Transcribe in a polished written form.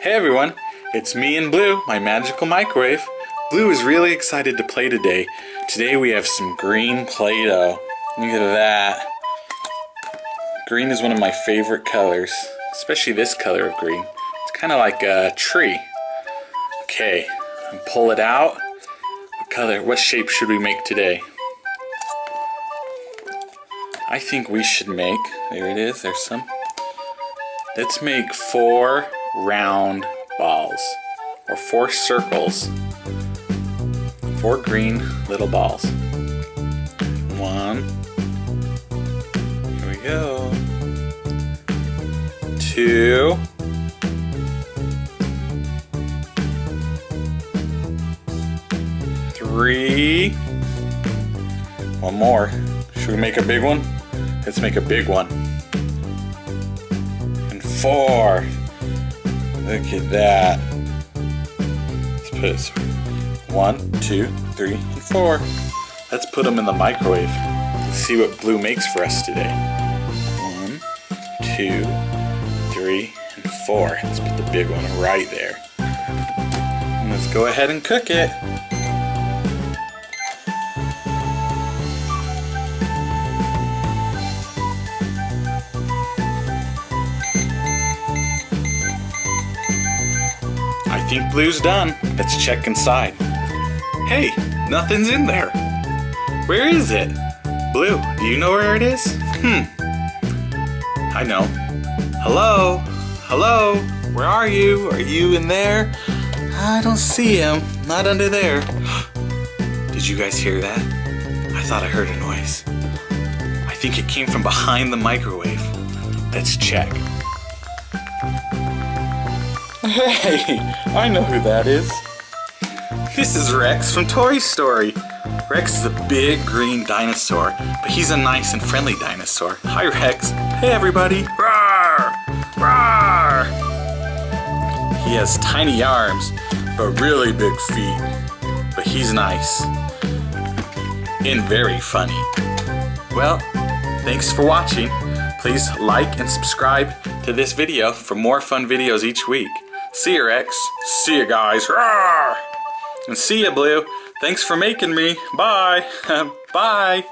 Hey everyone, it's me and Blue, my magical microwave. Blue is really excited to play today. Today we have some green Play-Doh. Look at that. Green is one of my favorite colors, especially this color of green. It's kind of like a tree. Okay, and pull it out. What shape should we make today? I think we should make, there it is, there's some. Let's make 4 round balls, or 4 circles. 4 green little balls. 1. Here we go. 2. 3. 1 more. Should we make a big one? Let's make a big one. And 4. Look at that. Let's put it 1, 2, 3, and 4. Let's put them in the microwave. Let's see what Blue makes for us today. 1, 2, 3, and 4. Let's put the big one right there. And let's go ahead and cook it. I think Blue's done. Let's check inside. Hey, nothing's in there. Where is it? Blue, do you know where it is? I know. Hello? Hello? Where are you? Are you in there? I don't see him. Not under there. Did you guys hear that? I thought I heard a noise. I think it came from behind the microwave. Let's check. Hey, I know who that is. This is Rex from Toy Story. Rex is a big green dinosaur, but he's a nice and friendly dinosaur. Hi, Rex. Hey, everybody. Roar! Roar! He has tiny arms, but really big feet. But he's nice. And very funny. Well, thanks for watching. Please like and subscribe to this video for more fun videos each week. See you, Rex. See you, guys. Roar! And see you, Blue. Thanks for making me. Bye. Bye.